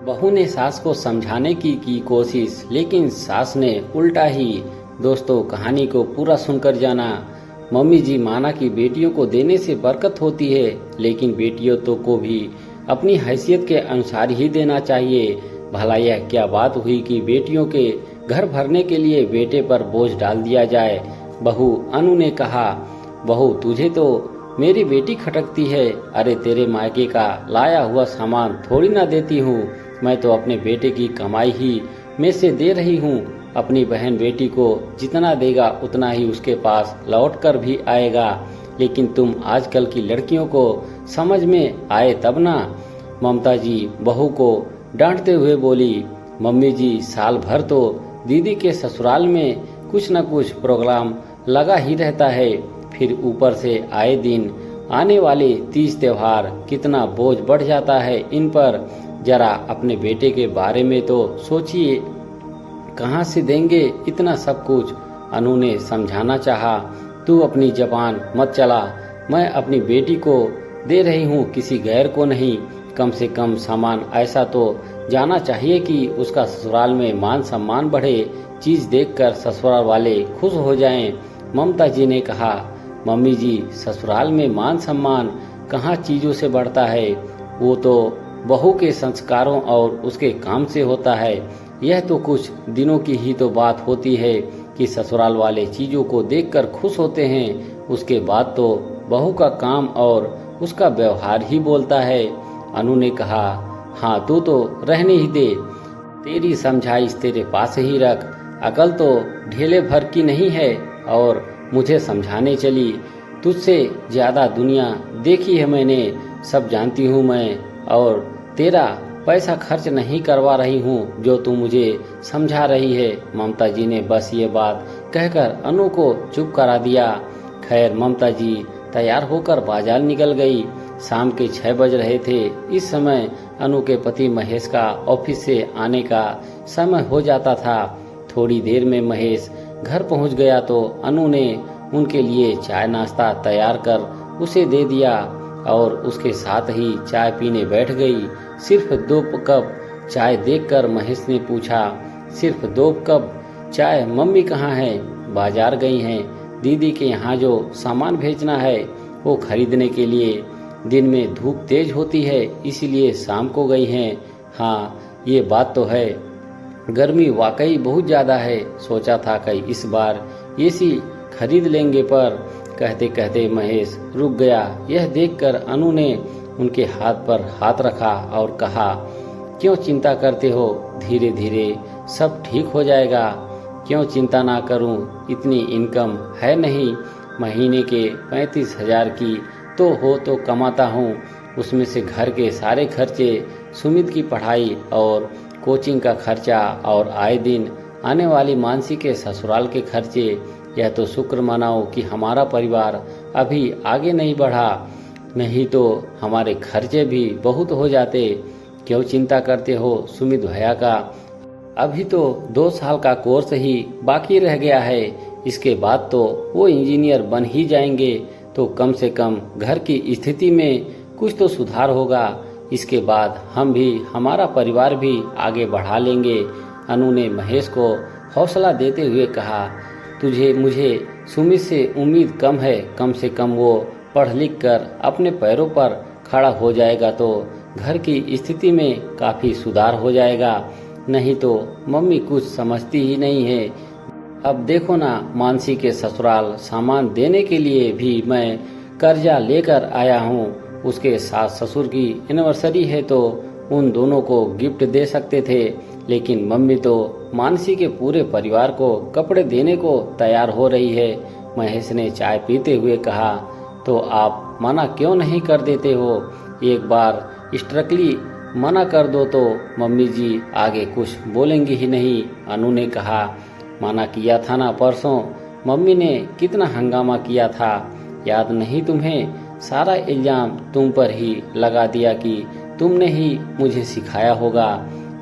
बहू ने सास को समझाने की कोशिश, लेकिन सास ने उल्टा ही। दोस्तों, कहानी को पूरा सुनकर जाना। मम्मी जी माना कि बेटियों को देने से बरकत होती है, लेकिन बेटियों तो को भी अपनी हैसियत के अनुसार ही देना चाहिए। भला यह क्या बात हुई कि बेटियों के घर भरने के लिए बेटे पर बोझ डाल दिया जाए। बहू अनु ने कहा, बहू तुझे तो मेरी बेटी खटकती है। अरे तेरे मायके का लाया हुआ सामान थोड़ी ना देती हूँ, मैं तो अपने बेटे की कमाई ही में से दे रही हूँ। अपनी बहन बेटी को जितना देगा उतना ही उसके पास लौट कर भी आएगा। लेकिन तुम आजकल की लड़कियों को समझ में आए तब ना। ममता जी बहू को डांटते हुए बोली, मम्मी जी साल भर तो दीदी के ससुराल में कुछ न कुछ प्रोग्राम लगा ही रहता है, फिर ऊपर से आए दिन आने वाले तीज त्योहार, कितना बोझ बढ़ जाता है इन पर। जरा अपने बेटे के बारे में तो सोचिए, कहाँ से देंगे इतना सब कुछ। अनु ने समझाना चाहा, तू अपनी जबान मत चला, मैं अपनी बेटी को दे रही हूँ, किसी गैर को नहीं। कम से कम सामान ऐसा तो जाना चाहिए कि उसका ससुराल में मान सम्मान बढ़े, चीज देखकर ससुराल वाले खुश हो जाएं। ममता जी ने कहा, मम्मी जी ससुराल में मान सम्मान कहाँ चीजों से बढ़ता है, वो तो बहू के संस्कारों और उसके काम से होता है। यह तो कुछ दिनों की ही तो बात होती है कि ससुराल वाले चीजों को देखकर खुश होते हैं, उसके बाद तो बहू का काम और उसका व्यवहार ही बोलता है। अनु ने कहा, हाँ तू तो रहने ही दे, तेरी समझाइश तेरे पास ही रख, अकल तो ढेले भर की नहीं है और मुझे समझाने चली। तुझसे ज्यादा दुनिया देखी है मैंने, सब जानती हूँ मैं, और तेरा पैसा खर्च नहीं करवा रही हूँ जो तू मुझे समझा रही है। ममता जी ने बस ये बात कहकर अनु को चुप करा दिया। खैर ममता जी तैयार होकर बाजार निकल गई। शाम के 6 बज रहे थे। इस समय अनु के पति महेश का ऑफिस से आने का समय हो जाता था। थोड़ी देर में महेश घर पहुंच गया तो अनु ने उनके लिए चाय नाश्ता तैयार कर उसे दे दिया और उसके साथ ही चाय पीने बैठ गई। सिर्फ 2 कप चाय देखकर महेश ने पूछा, सिर्फ 2 कप चाय, मम्मी कहाँ है? बाजार गई हैं, दीदी के यहाँ जो सामान भेजना है वो खरीदने के लिए। दिन में धूप तेज होती है इसीलिए शाम को गई हैं। हाँ ये बात तो है, गर्मी वाकई बहुत ज़्यादा है, सोचा था कि इस बार एसी खरीद लेंगे, पर कहते कहते महेश रुक गया। यह देखकर अनु ने उनके हाथ पर हाथ रखा और कहा, क्यों चिंता करते हो, धीरे धीरे सब ठीक हो जाएगा। क्यों चिंता ना करूं, इतनी इनकम है नहीं, महीने के 35,000 की तो कमाता हूं, उसमें से घर के सारे खर्चे, सुमित की पढ़ाई और कोचिंग का खर्चा और आए दिन आने वाली मानसी के ससुराल के खर्चे। यह तो शुक्र मनाओ कि हमारा परिवार अभी आगे नहीं बढ़ा, नहीं तो हमारे खर्चे भी बहुत हो जाते। क्यों चिंता करते हो सुमित भैया का, अभी तो 2 साल का कोर्स ही बाकी रह गया है, इसके बाद तो वो इंजीनियर बन ही जाएंगे, तो कम से कम घर की स्थिति में कुछ तो सुधार होगा। इसके बाद हम भी हमारा परिवार भी आगे बढ़ा लेंगे। अनु ने महेश को हौसला देते हुए कहा, तुझे मुझे सुमित से उम्मीद कम है, कम से कम वो पढ़ लिख कर अपने पैरों पर खड़ा हो जाएगा तो घर की स्थिति में काफ़ी सुधार हो जाएगा, नहीं तो मम्मी कुछ समझती ही नहीं है। अब देखो ना, मानसी के ससुराल सामान देने के लिए भी मैं कर्जा लेकर आया हूँ, उसके सास ससुर की एनिवर्सरी है तो उन दोनों को गिफ्ट दे सकते थे, लेकिन मम्मी तो मानसी के पूरे परिवार को कपड़े देने को तैयार हो रही है। महेश ने चाय पीते हुए कहा, तो आप मना क्यों नहीं कर देते हो, एक बार स्ट्रिक्टली मना कर दो तो मम्मी जी आगे कुछ बोलेंगी ही नहीं। अनु ने कहा, मना किया था ना परसों, मम्मी ने कितना हंगामा किया था, याद नहीं तुम्हें? सारा इल्जाम तुम पर ही लगा दिया कि तुमने ही मुझे सिखाया होगा।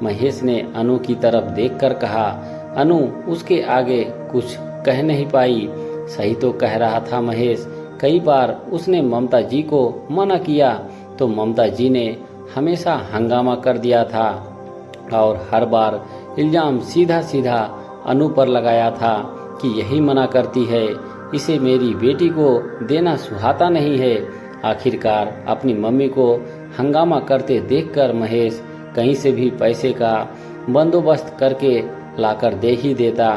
महेश ने अनु की तरफ देखकर कहा। अनु उसके आगे कुछ कह नहीं पाई। सही तो कह रहा था महेश, कई बार उसने ममता जी को मना किया तो ममता जी ने हमेशा हंगामा कर दिया था। और हर बार इल्ज़ाम सीधा सीधा अनु पर लगाया था कि यही मना करती है, इसे मेरी बेटी को देना सुहाता नहीं है। आखिरकार अपनी मम्मी को हंगामा करते देखकर महेश कहीं से भी पैसे का बंदोबस्त करके लाकर दे ही देता।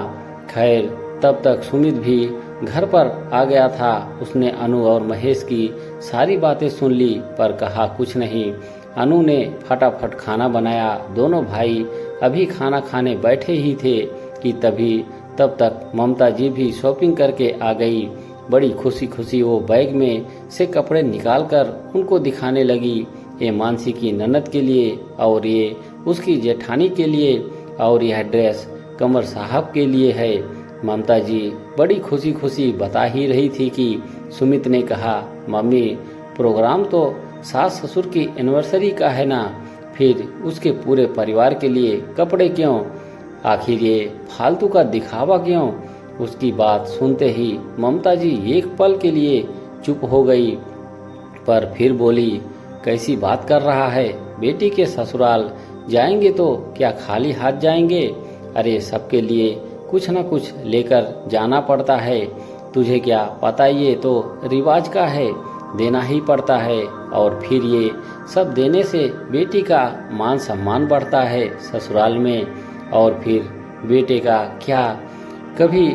खैर तब तक सुमित भी घर पर आ गया था। उसने अनु और महेश की सारी बातें सुन ली पर कहा कुछ नहीं। अनु ने फटाफट खाना बनाया। दोनों भाई अभी खाना खाने बैठे ही थे कि तब तक ममता जी भी शॉपिंग करके आ गई। बड़ी खुशी खुशी वो बैग में से कपड़े निकालकर उनको दिखाने लगी। ये मानसी की ननद के लिए और ये उसकी जेठानी के लिए और यह ड्रेस कमर साहब के लिए है। ममता जी बड़ी खुशी खुशी बता ही रही थी कि सुमित ने कहा, मम्मी प्रोग्राम तो सास ससुर की एनिवर्सरी का है ना, फिर उसके पूरे परिवार के लिए कपड़े क्यों? आखिर ये फालतू का दिखावा क्यों? उसकी बात सुनते ही ममता जी एक पल के लिए चुप हो गई, पर फिर बोली, कैसी बात कर रहा है? बेटी के ससुराल जाएंगे तो क्या खाली हाथ जाएंगे? अरे सबके लिए कुछ न कुछ लेकर जाना पड़ता है। तुझे क्या पता, ये तो रिवाज का है, देना ही पड़ता है। और फिर ये सब देने से बेटी का मान सम्मान बढ़ता है ससुराल में। और फिर बेटे का क्या कभी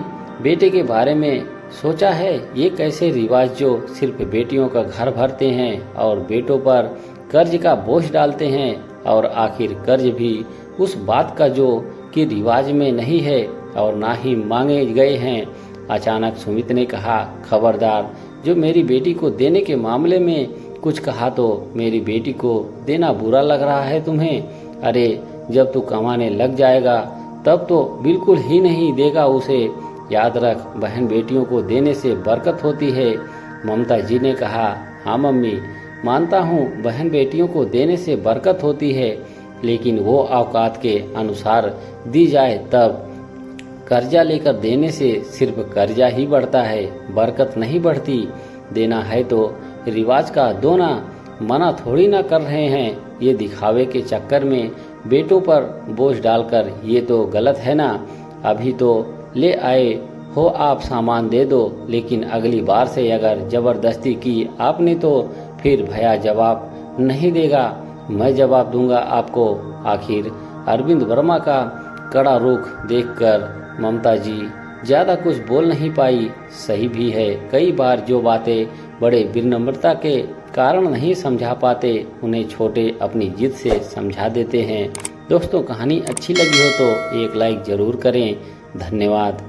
बेटे के बारे में सोचा है? ये कैसे रिवाज जो सिर्फ बेटियों का घर भरते हैं और बेटों पर कर्ज का बोझ डालते हैं, और आखिर कर्ज भी उस बात का जो कि रिवाज में नहीं है और ना ही मांगे गए हैं। अचानक सुमित ने कहा, खबरदार, जो मेरी बेटी को देने के मामले में कुछ कहा तो मेरी बेटी को देना बुरा लग रहा है तुम्हें? अरे जब तू कमाने लग जाएगा तब तो बिल्कुल ही नहीं देगा उसे। याद रख, बहन बेटियों को देने से बरकत होती है। ममता जी ने कहा, हाँ मम्मी, मानता हूँ बहन बेटियों को देने से बरकत होती है, लेकिन वो औकात के अनुसार दी जाए तब। कर्जा लेकर देने से सिर्फ कर्जा ही बढ़ता है, बरकत नहीं बढ़ती। देना है तो रिवाज का दोना, मना थोड़ी ना कर रहे हैं। ये दिखावे के चक्कर में बेटों पर बोझ डालकर ये तो गलत है ना। अभी तो ले आए हो आप, सामान दे दो, लेकिन अगली बार से अगर जबरदस्ती की आपने तो फिर भैया जवाब नहीं देगा, मैं जवाब दूंगा आपको। आखिर अरविंद वर्मा का कड़ा रुख देखकर ममता जी ज़्यादा कुछ बोल नहीं पाई। सही भी है, कई बार जो बातें बड़े विनम्रता के कारण नहीं समझा पाते, उन्हें छोटे अपनी जिद से समझा देते हैं। दोस्तों, कहानी अच्छी लगी हो तो एक लाइक ज़रूर करें। धन्यवाद।